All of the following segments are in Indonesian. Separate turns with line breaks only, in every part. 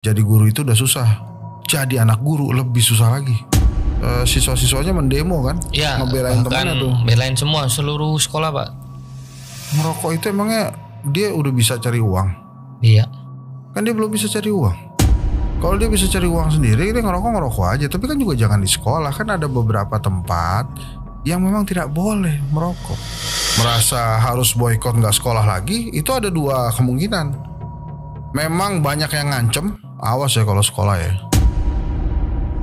Jadi guru itu udah susah, jadi anak guru lebih susah lagi. Siswa-siswanya mendemo kan,
Ya,
ngebelain temannya tuh.
belain semua seluruh sekolah Pak.
Ngerokok itu emangnya dia udah bisa cari uang?
Iya.
Kan dia belum bisa cari uang. Kalau dia bisa cari uang sendiri, dia ngerokok aja. Tapi kan juga jangan di sekolah. Kan ada beberapa tempat yang memang tidak boleh merokok. Merasa harus boykot nggak sekolah lagi, itu ada dua kemungkinan. Memang banyak yang ngancem, awas ya kalau sekolah ya,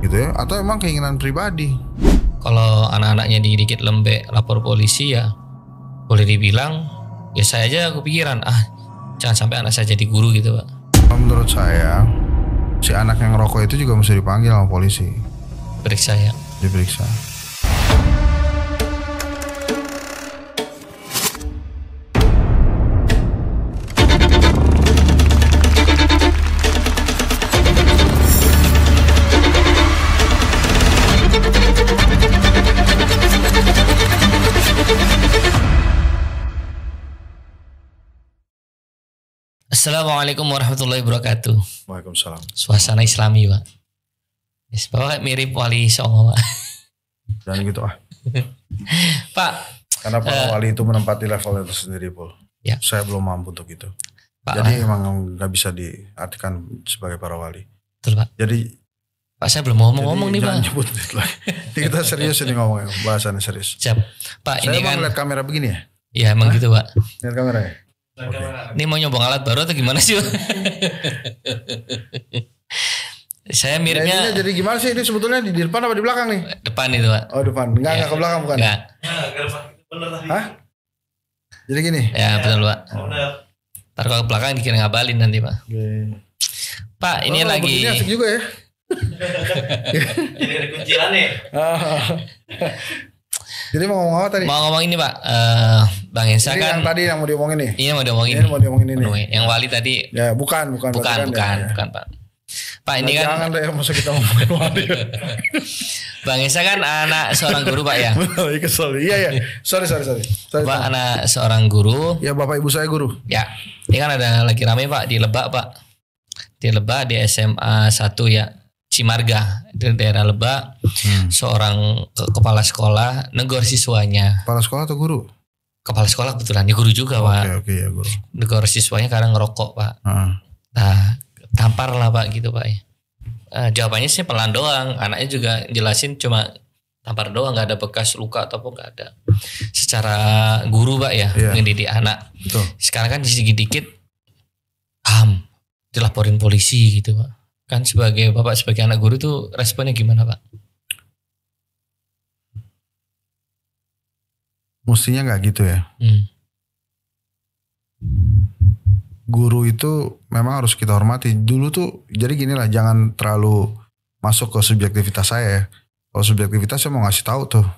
gitu ya. Atau emang keinginan pribadi.
Kalau anak-anaknya dikit lembek lapor polisi ya, boleh dibilang ya saya aja kepikiran jangan sampai anak saya jadi guru gitu Pak.
Menurut saya, si anak yang ngerokok itu juga mesti dipanggil sama polisi,
Periksa ya.
diperiksa.
Assalamualaikum warahmatullahi wabarakatuh.
Waalaikumsalam.
Suasana Islami Pak. Bapak mirip Wali Songo Pak.
Jangan gitu
Pak.
Karena para wali itu menempati levelnya tersendiri, Pul.
Ya.
Saya belum mampu untuk itu.
Pak,
Jadi emang nggak bisa diartikan sebagai para wali.
betul Pak.
Jadi
Pak saya belum ngomong nih Pak.
jangan nyebut itu lagi. Ini kita serius ini ngomongnya, bahasannya serius.
Siap. Pak
Saya
ini
mau
kan.
ngeliat kamera begini ya?
Ya emang gitu Pak.
Lihat kamera ya?
Ini mau nyobong alat baru atau gimana sih Pak? Saya miripnya
Jadi gimana sih ini sebetulnya di depan apa di belakang nih?
depan itu Pak.
Oh depan, enggak ke belakang bukan?
Enggak.
Hah? Jadi gini?
Ya betul Pak. Ntar kalau ke belakang dikira ngabalin nanti Pak. Pak ini
Oh,
lagi.
begini asik juga ya?
Jadi ada kuncian nih.
Jadi mau ngomong apa tadi?
Mau ngomong ini Pak, Bang Ensa
Ini
kan.
yang tadi yang mau diomongin nih?
Iya mau diomongin.
Ini mau diomongin ini.
Yang Wali tadi.
Ya bukan
Bukan Pak. Pak ini kan.
Jangan deh masa kita ngomongin wali.
Bang Ensa kan anak seorang guru Pak ya.
Benar, kesel. Iya. Sorry.
Pak anak seorang guru.
Ya bapak ibu saya guru.
Ya. Ini kan ada lagi rame Pak di Lebak Pak. Di Lebak di SMA 1 ya. Cimarga di daerah Lebak. Seorang kepala sekolah negor siswanya.
Kepala sekolah atau guru?
Kepala sekolah kebetulan dia guru juga Pak.
Oke ya guru.
Negor siswanya karena ngerokok Pak. Nah, tampar lah Pak gitu Pak ya. Jawabannya sih pelan doang. Anaknya juga jelasin cuma tampar doang, nggak ada bekas luka ataupun nggak ada. Secara guru Pak ya, mendidik anak.
Betul.
Sekarang kan dikit-dikit dilaporin polisi gitu Pak. Kan sebagai bapak sebagai anak guru tuh responnya gimana Pak?
Mestinya nggak gitu ya. Guru itu memang harus kita hormati. Dulu tuh jadi gini lah, jangan terlalu masuk ke subjektivitas saya ya. Kalau subjektivitas saya mau ngasih tahu tuh.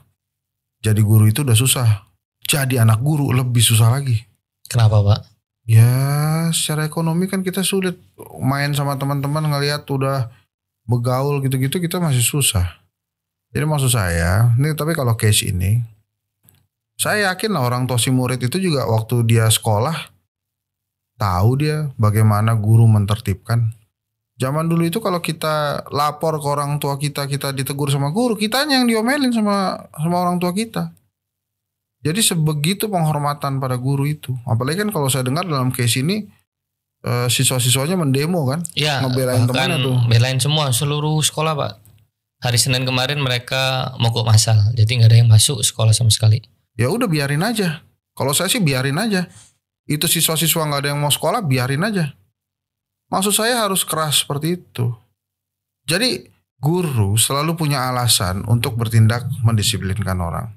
Jadi guru itu udah susah. Jadi anak guru lebih susah lagi.
Kenapa Pak?
Ya secara ekonomi kan kita sulit. Main sama teman-teman ngelihat udah begaul gitu-gitu kita masih susah. Jadi maksud saya, ini tapi kalau case ini, saya yakin lah orang tua si murid itu juga waktu dia sekolah tahu dia bagaimana guru mentertibkan. Zaman dulu itu kalau kita lapor ke orang tua kita ditegur sama guru, kitanya yang diomelin sama orang tua kita. Jadi sebegitu penghormatan pada guru itu. Apalagi kan kalau saya dengar dalam case ini siswa-siswanya mendemo kan,
Ya,
ngebelain temannya tuh.
Belain semua seluruh sekolah Pak. Hari Senin kemarin mereka mogok massal, jadi nggak ada yang masuk sekolah sama sekali.
Ya udah biarin aja. Kalau saya sih biarin aja. Itu siswa-siswa nggak ada yang mau sekolah, biarin aja. Maksud saya harus keras seperti itu. Jadi guru selalu punya alasan untuk bertindak mendisiplinkan orang.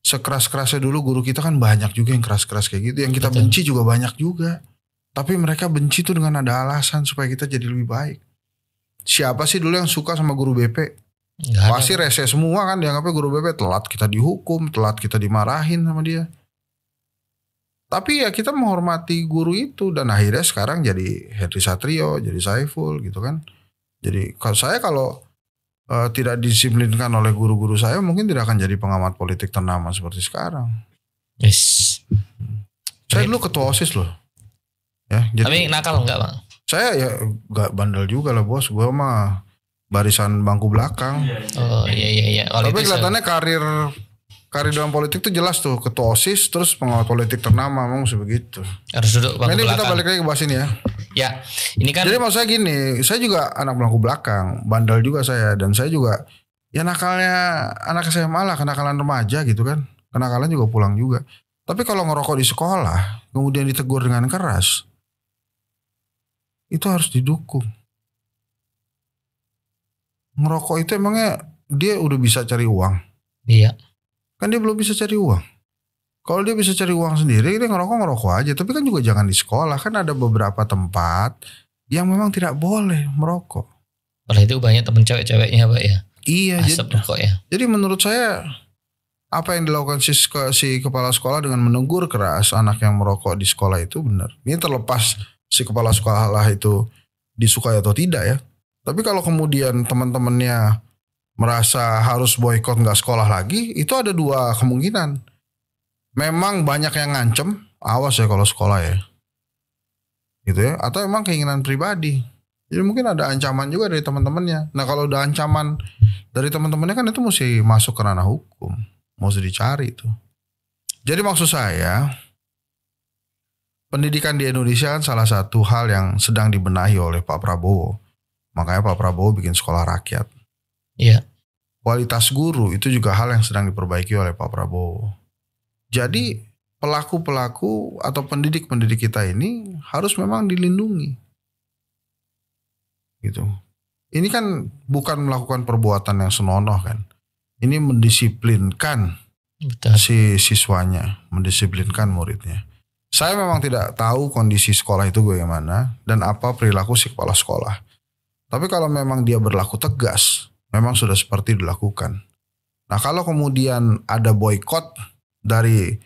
Sekeras-kerasnya dulu guru kita kan banyak juga yang keras-keras kayak gitu. Yang kita benci juga banyak juga. Tapi mereka benci tuh dengan ada alasan supaya kita jadi lebih baik. Siapa sih dulu yang suka sama guru BP? Pasti rese semua kan, dianggapnya guru BP telat kita dihukum, telat kita dimarahin sama dia. Tapi ya kita menghormati guru itu. Dan akhirnya sekarang jadi Henry Satrio, jadi Saiful gitu kan. Jadi kalau tidak disiplinkan oleh guru-guru saya, mungkin tidak akan jadi pengamat politik ternama seperti sekarang.
Yes.
Saya dulu ketua OSIS loh. Ya, jadi,
Tapi nakal enggak Bang?
Saya ya gak bandel juga lah bos, gue mah barisan bangku belakang.
Oh iya.
Tapi kelihatannya karir dalam politik tuh jelas tuh, ketua OSIS terus pengawal politik ternama, memang begitu.
Harus duduk bangku belakang.
Ini kita balik lagi ke bahas ini ya.
Ya, ini kan.
Jadi maksud saya gini, saya juga anak bangku belakang, bandel juga saya, dan saya juga ya nakalnya anak SMA lah, kenakalan remaja gitu kan, kenakalan juga pulang juga. Tapi kalau ngerokok di sekolah, kemudian ditegur dengan keras, itu harus didukung. Ngerokok itu emangnya dia udah bisa cari uang?
Iya.
Kan dia belum bisa cari uang. Kalau dia bisa cari uang sendiri, dia ngerokok aja. Tapi kan juga jangan di sekolah. Kan ada beberapa tempat yang memang tidak boleh merokok.
Oleh itu banyak temen cewek-ceweknya Pak ya?
Iya.
Asap rokok ya.
Jadi menurut saya, apa yang dilakukan si kepala sekolah dengan menegur keras anak yang merokok di sekolah itu benar. Ini terlepas si kepala sekolah itu disukai atau tidak ya. Tapi kalau kemudian teman-temannya merasa harus boykot nggak sekolah lagi, itu ada dua kemungkinan. Memang banyak yang ngancem, awas ya kalau sekolah ya, gitu ya. Atau emang keinginan pribadi. Jadi mungkin ada ancaman juga dari teman-temannya. Nah kalau udah ancaman dari teman-temannya kan itu mesti masuk ke ranah hukum, mesti dicari itu. Jadi maksud saya, pendidikan di Indonesia kan salah satu hal yang sedang dibenahi oleh Pak Prabowo. Makanya Pak Prabowo bikin sekolah rakyat.
Iya.
Kualitas guru itu juga hal yang sedang diperbaiki oleh Pak Prabowo. Jadi pelaku-pelaku atau pendidik-pendidik kita ini harus memang dilindungi. Gitu. Ini kan bukan melakukan perbuatan yang senonoh kan. Ini mendisiplinkan si siswanya, mendisiplinkan muridnya. Saya memang tidak tahu kondisi sekolah itu bagaimana dan apa perilaku si kepala sekolah. Tapi kalau memang dia berlaku tegas, memang sudah seperti dilakukan. Nah kalau kemudian ada boykot dari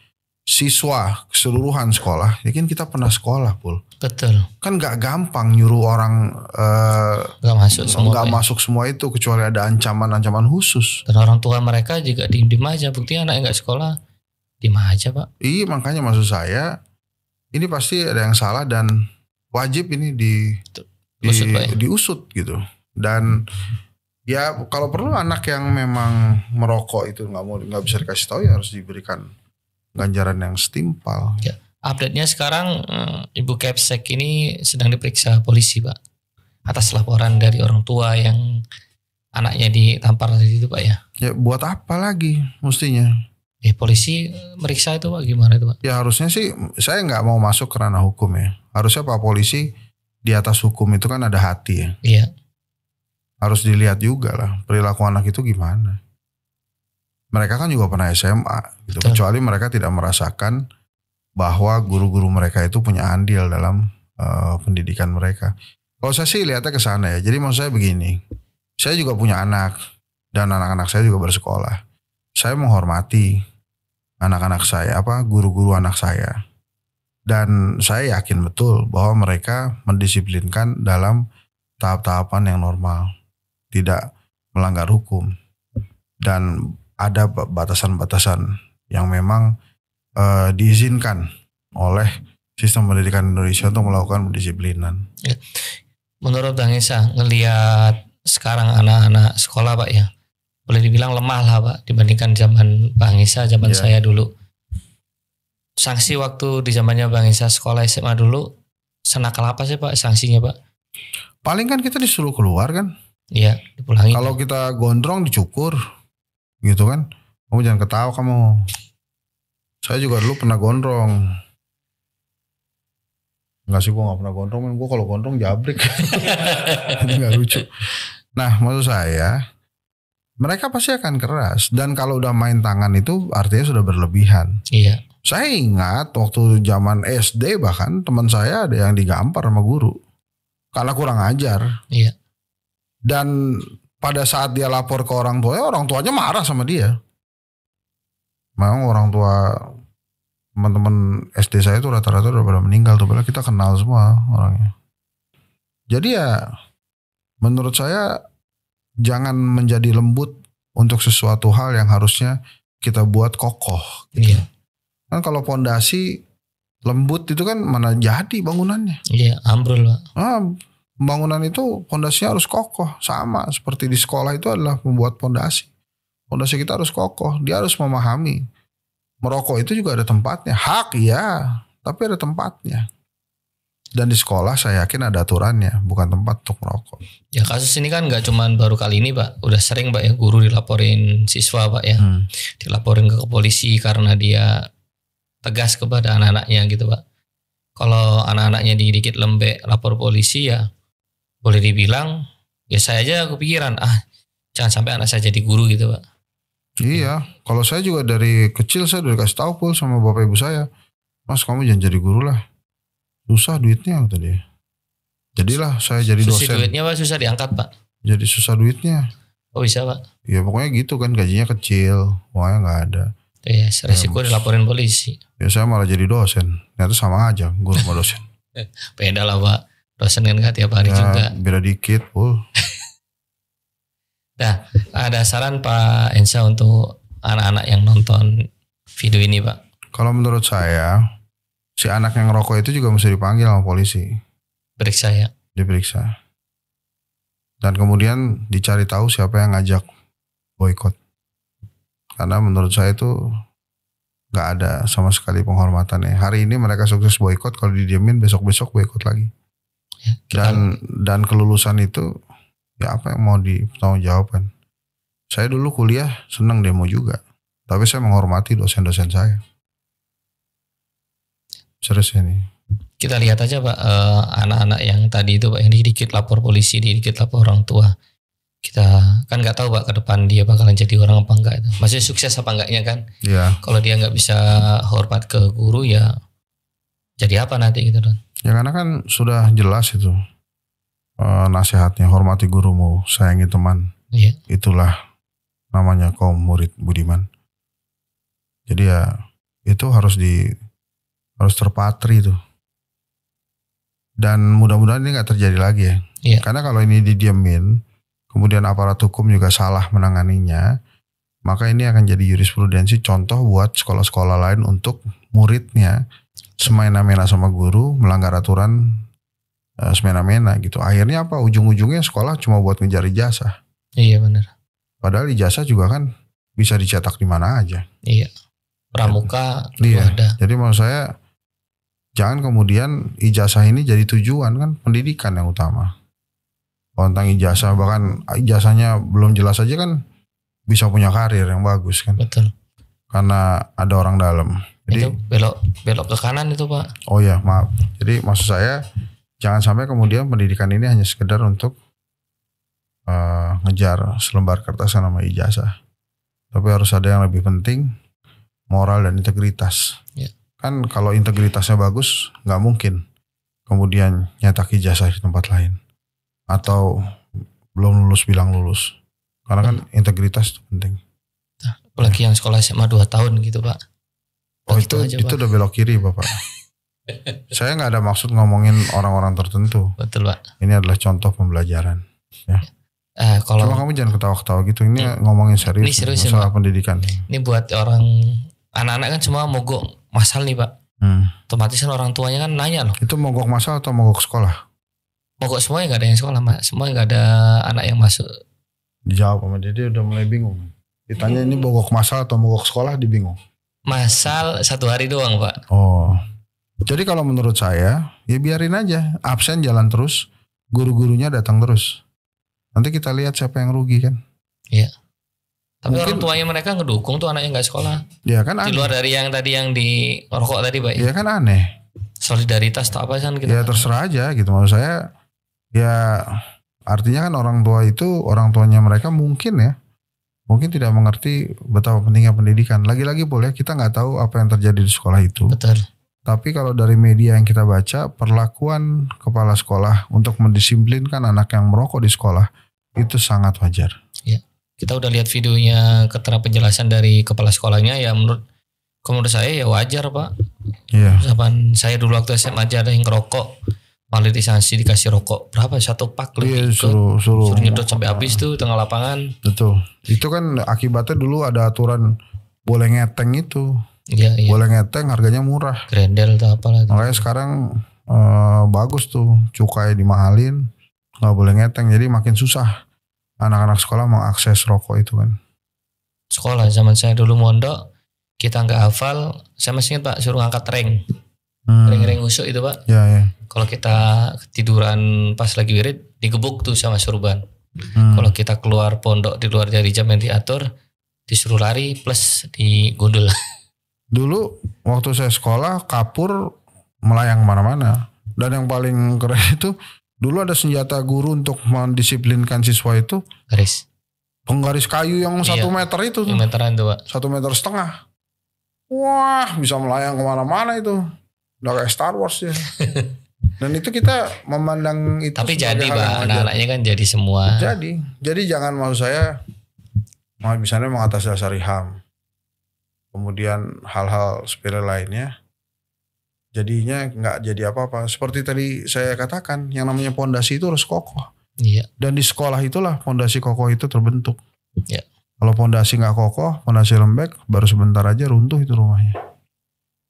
siswa keseluruhan sekolah, ya kan kita pernah sekolah Pul.
Betul.
Kan gak gampang nyuruh orang gak masuk semua itu kecuali ada ancaman-ancaman khusus.
Dan orang tua mereka juga diem-diem aja, buktinya anaknya gak sekolah, diem aja Pak.
Iya makanya maksud saya, ini pasti ada yang salah dan wajib ini diusut gitu. Dan ya kalau perlu anak yang memang merokok itu nggak bisa dikasih tahu ya harus diberikan ganjaran yang setimpal.
Ya, update-nya sekarang Ibu Kepsek ini sedang diperiksa polisi Pak atas laporan dari orang tua yang anaknya ditampar tadi itu Pak ya.
Ya buat apa lagi mestinya?
Polisi meriksa itu Pak, gimana itu Pak?
Ya harusnya sih saya nggak mau masuk ke ranah hukum ya. Harusnya Pak Polisi di atas hukum itu kan ada hati ya.
Iya.
Harus dilihat juga lah perilaku anak itu gimana. Mereka kan juga pernah SMA gitu. Kecuali mereka tidak merasakan bahwa guru-guru mereka itu punya andil dalam pendidikan mereka. Kalau saya sih lihatnya ke sana ya. Jadi maksud saya begini. Saya juga punya anak dan anak-anak saya juga bersekolah. Saya menghormati anak-anak saya, guru-guru anak saya. Dan saya yakin betul bahwa mereka mendisiplinkan dalam tahap-tahapan yang normal. Tidak melanggar hukum. Dan ada batasan-batasan yang memang diizinkan oleh sistem pendidikan Indonesia untuk melakukan pendisiplinan.
Ya. Menurut Bang Isa, ngelihat sekarang anak-anak sekolah Pak ya, boleh dibilang lemah lah Pak dibandingkan zaman Bang Isa, zaman saya dulu. Sanksi waktu di zamannya Bang Isa sekolah SMA dulu, senakal apa sih Pak sanksinya Pak?
Paling kan kita disuruh keluar kan?
Iya, dipulangin.
Kalau kita gondrong dicukur. Gitu kan, kamu jangan ketawa kamu. Saya juga dulu pernah gondrong. Enggak sih, gue gak pernah gondrong. Gue kalau gondrong jabrik. Ini gak lucu. Nah maksud saya, mereka pasti akan keras. Dan kalau udah main tangan itu artinya sudah berlebihan.
Iya.
Saya ingat waktu zaman SD bahkan teman saya ada yang digampar sama guru. Karena kurang ajar.
Iya.
Dan pada saat dia lapor ke orang tuanya marah sama dia. Memang orang tua teman-teman SD saya itu rata-rata udah pada meninggal tuh. Padahal kita kenal semua orangnya. Jadi ya menurut saya jangan menjadi lembut untuk sesuatu hal yang harusnya kita buat kokoh. Gitu.
Iya.
Kan kalau pondasi lembut itu kan mana jadi bangunannya.
Iya, ambrol Pak.
Bangunan itu pondasinya harus kokoh. Sama seperti di sekolah itu adalah membuat pondasi. Pondasi kita harus kokoh. Dia harus memahami. Merokok itu juga ada tempatnya. Hak ya, tapi ada tempatnya. Dan di sekolah saya yakin ada aturannya. Bukan tempat untuk merokok.
Ya kasus ini kan gak cuman baru kali ini Pak. Udah sering Pak ya guru dilaporin siswa Pak ya. Dilaporin ke polisi karena dia tegas kepada anak-anaknya gitu Pak. Kalau anak-anaknya dikit lembek lapor polisi ya boleh dibilang ya saya aja kepikiran jangan sampai anak saya jadi guru gitu Pak.
Iya, kalau saya juga dari kecil saya udah kasih tahu pul sama bapak ibu saya, Mas kamu jangan jadi guru lah, susah duitnya kata dia. Jadilah saya jadi dosen.
Susah duitnya Pak, susah diangkat Pak.
Jadi susah duitnya.
Oh bisa Pak?
Ya pokoknya gitu kan, gajinya kecil, uangnya nggak ada.
Ya resiko dilaporin polisi.
Ya saya malah jadi dosen, ternyata sama aja guru sama dosen.
Beda lah Pak. Dosen kan gak tiap hari juga.
Beda dikit pul.
Nah ada saran Pak Ensa untuk anak-anak yang nonton video ini Pak?
Kalau menurut saya si anak yang ngerokok itu juga mesti dipanggil sama polisi.
Periksa ya?
Diperiksa. Dan kemudian dicari tahu siapa yang ngajak boykot. Karena menurut saya itu gak ada sama sekali penghormatannya. Hari ini mereka sukses boykot, kalau didiemin besok-besok boykot lagi. Ya, dan kelulusan itu ya apa yang mau ditanggungjawabkan. Saya dulu kuliah senang demo juga, tapi saya menghormati dosen-dosen saya. Serius ini.
Kita lihat aja Pak, anak-anak yang tadi itu Pak, yang dikit lapor polisi, dikit lapor orang tua. Kita kan nggak tahu Pak ke depan dia bakalan jadi orang apa enggak itu. Maksudnya sukses apa enggaknya kan? Iya. Kalau dia nggak bisa hormat ke guru ya jadi apa nanti gitu kan?
Ya karena kan sudah jelas itu nasihatnya, hormati gurumu, sayangi teman.
Iya.
Itulah namanya kaum murid budiman. Jadi ya itu harus terpatri itu. Dan mudah-mudahan ini nggak terjadi lagi ya.
Iya.
Karena kalau ini didiemin, kemudian aparat hukum juga salah menanganinya, maka ini akan jadi jurisprudensi contoh buat sekolah-sekolah lain untuk muridnya semena-mena sama guru, melanggar aturan semena-mena gitu. Akhirnya apa? Ujung-ujungnya sekolah cuma buat ngejar ijazah.
Iya benar.
Padahal ijazah juga kan bisa dicetak di mana aja.
Iya. Pramuka
iya.
Ada.
Jadi maksud saya jangan kemudian ijazah ini jadi tujuan, kan pendidikan yang utama. Tentang ijazah, bahkan ijazahnya belum jelas aja kan bisa punya karir yang bagus kan.
Betul.
Karena ada orang dalam. Jadi
itu belok ke kanan itu Pak.
Oh ya maaf. Jadi maksud saya jangan sampai kemudian pendidikan ini hanya sekedar untuk ngejar selembar kertas nama ijazah. Tapi harus ada yang lebih penting, moral dan integritas.
Ya.
Kan kalau integritasnya bagus, nggak mungkin kemudian nyetak ijazah di tempat lain. Atau belum lulus bilang lulus. Karena kan integritas itu penting.
Nah, apalagi yang sekolah SMA 2 tahun gitu Pak.
Oh itu udah belok kiri Bapak. Saya nggak ada maksud ngomongin orang-orang tertentu.
Betul Pak.
Ini adalah contoh pembelajaran. Ya.
Kalau
cuma kamu jangan ketawa-ketawa gitu. Ini ngomongin serius.
Ini serius
masalah pendidikan.
Ini buat orang anak-anak kan semua mogok masal nih Pak. Otomatis kan orang tuanya kan nanya loh.
Itu mogok masal atau mogok sekolah?
Mogok semuanya nggak ada yang sekolah Pak. Semua nggak ada anak yang masuk.
Dijawab sama dia udah mulai bingung. Ditanya ini mogok masal atau mogok sekolah, dia bingung.
Masal 1 hari doang Pak.
Oh. Jadi kalau menurut saya ya biarin aja. Absen jalan terus. Guru-gurunya datang terus. Nanti kita lihat siapa yang rugi kan.
Iya. Tapi orang tuanya mereka ngedukung tuh anaknya gak sekolah.
Iya kan aneh.
Di luar dari yang tadi yang di rokok tadi Pak.
Iya kan aneh.
Solidaritas atau apa kan gitu.
Ya terserah aja gitu. Maksud saya ya artinya kan orang tua itu, orang tuanya mereka mungkin tidak mengerti betapa pentingnya pendidikan. Lagi-lagi boleh kita gak tahu apa yang terjadi di sekolah itu.
Betul.
Tapi kalau dari media yang kita baca, perlakuan kepala sekolah untuk mendisiplinkan anak yang merokok di sekolah itu sangat wajar.
Ya, kita udah lihat videonya, keterangan penjelasan dari kepala sekolahnya ya menurut saya ya wajar Pak.
Iya.
Misalkan saya dulu waktu SMA aja ada yang ngerokok, malah disanksi dikasih rokok berapa 1 pak lebih.
Iya, suruh
nyedot sampai habis tuh tengah lapangan.
Betul. Itu kan akibatnya dulu ada aturan boleh ngeteng itu.
Iya.
Boleh ngeteng, harganya murah.
Grendel atau apalah.
Makanya sekarang bagus tuh, cukai dimahalin, nggak boleh ngeteng, jadi makin susah anak-anak sekolah mengakses rokok itu kan.
Sekolah zaman saya dulu mondok, kita nggak hafal, saya masih ingat Pak, suruh ngangkat ring usuk itu Pak.
Ya.
Kalau kita ketiduran pas lagi wirid, digebuk tuh sama surban. Kalau kita keluar pondok di luar dari jam yang diatur, disuruh lari plus digundul.
Dulu waktu saya sekolah, kapur melayang kemana-mana. Dan yang paling keren itu, dulu ada senjata guru untuk mendisiplinkan siswa itu.
Garis.
Penggaris kayu yang 1 meter itu.
1 meteran tuh Pak.
1,5 meter. Wah, bisa melayang kemana-mana itu. Udah kayak Star Wars ya. Dan itu kita memandang itu.
Tapi jadi Pak, anak-anaknya kan jadi semua.
Jadi jangan, maksud saya, misalnya mengatasnasari HAM. Kemudian hal-hal sepele lainnya. Jadinya nggak jadi apa-apa. Seperti tadi saya katakan, yang namanya pondasi itu harus kokoh.
Iya.
Dan di sekolah itulah pondasi kokoh itu terbentuk.
Iya.
Kalau pondasi nggak kokoh, pondasi lembek, baru sebentar aja runtuh itu rumahnya.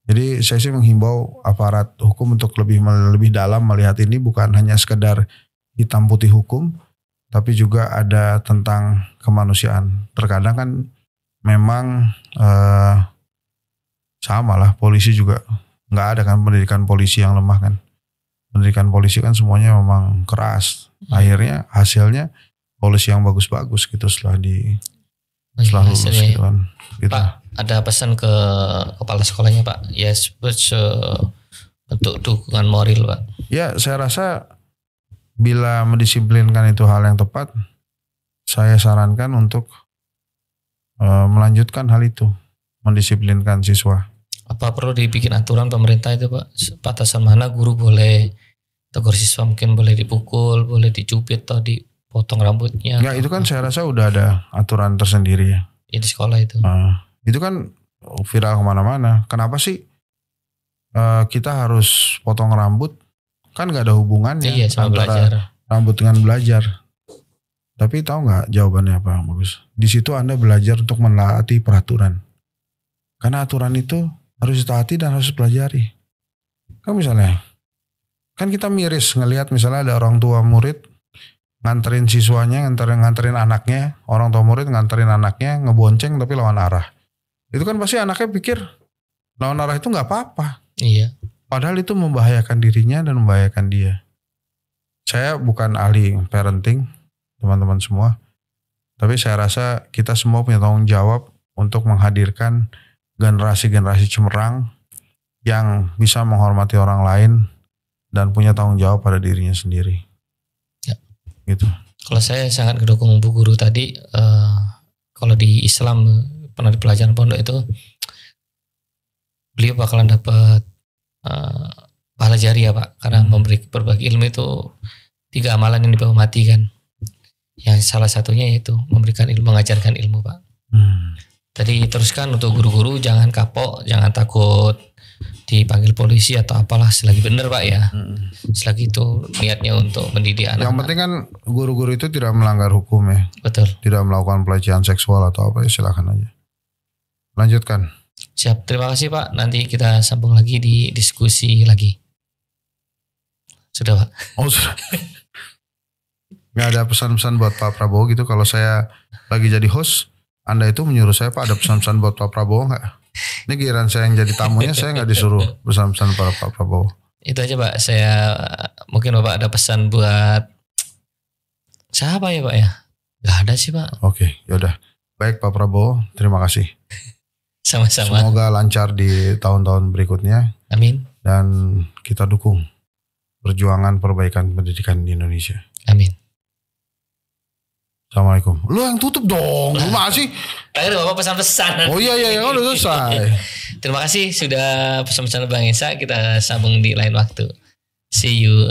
Jadi saya sih menghimbau aparat hukum untuk lebih dalam melihat ini, bukan hanya sekedar hitam putih hukum, tapi juga ada tentang kemanusiaan. Terkadang kan memang sama lah, polisi juga nggak ada kan pendidikan polisi yang lemah kan. Pendidikan polisi kan semuanya memang keras. Akhirnya hasilnya polisi yang bagus-bagus gitu setelah lulus gitu kan. Gitu.
Pak, ada pesan ke kepala sekolahnya Pak. Ya, untuk dukungan moral Pak.
Ya, saya rasa bila mendisiplinkan itu hal yang tepat, saya sarankan untuk melanjutkan hal itu, mendisiplinkan siswa.
Apa perlu dibikin aturan pemerintah itu Pak? Batasan mana guru boleh tegur siswa, mungkin boleh dipukul, boleh dicubit atau dipotong rambutnya?
Ya itu kan saya rasa udah ada aturan tersendiri ya.
Di sekolah itu.
Itu kan viral kemana-mana. Kenapa sih kita harus potong rambut? Kan gak ada hubungannya
sama
antara
belajar.
Rambut dengan belajar. Tapi tahu nggak jawabannya apa, Bagus? Di situ Anda belajar untuk menaati peraturan. Karena aturan itu harus ditaati dan harus pelajari. Kan misalnya, kan kita miris ngelihat misalnya ada orang tua murid nganterin siswanya, nganterin anaknya, orang tua murid nganterin anaknya ngebonceng tapi lawan arah. Itu kan pasti anaknya pikir lawan arah itu nggak apa-apa.
Iya.
Padahal itu membahayakan dirinya dan membahayakan dia. Saya bukan ahli parenting, teman-teman semua. Tapi saya rasa kita semua punya tanggung jawab untuk menghadirkan generasi-generasi cemerlang yang bisa menghormati orang lain dan punya tanggung jawab pada dirinya sendiri.
Ya.
Gitu.
Kalau saya sangat gedukung Bu Guru tadi, kalau di Islam pernah di pelajaran pondok itu, beliau bakalan dapat pahala jariah Pak, karena berbagi ilmu itu 3 amalan yang dibawa mati kan. Yang salah satunya yaitu memberikan ilmu, mengajarkan ilmu Pak. Tadi teruskan untuk guru-guru, jangan kapok, jangan takut dipanggil polisi atau apalah, selagi benar Pak ya. Selagi itu niatnya untuk mendidik anak.
Yang penting kan guru-guru itu tidak melanggar hukum ya.
Betul.
Tidak melakukan pelecehan seksual atau apa ya, silakan aja. Lanjutkan.
Siap, terima kasih Pak. Nanti kita sambung lagi di diskusi lagi. Sudah Pak?
Oh sudah. Gak ada pesan-pesan buat Pak Prabowo gitu kalau saya lagi jadi host? Anda itu menyuruh saya Pak ada pesan-pesan buat Pak Prabowo gak? Ini giliran saya yang jadi tamunya, saya gak disuruh pesan-pesan pada Pak Prabowo.
Itu aja Pak, saya mungkin Bapak ada pesan buat siapa ya Pak ya? Gak ada sih Pak.
Oke, yaudah. Baik Pak Prabowo, terima kasih.
Sama-sama.
Semoga lancar di tahun-tahun berikutnya.
Amin.
Dan kita dukung perjuangan perbaikan pendidikan di Indonesia.
Amin.
Assalamualaikum. Lu yang tutup dong. Lu masih.
Terakhir Bapak pesan-pesan.
Oh iya udah selesai.
Terima kasih sudah pesan-pesan Bang Esa. Kita sambung di lain waktu. See you.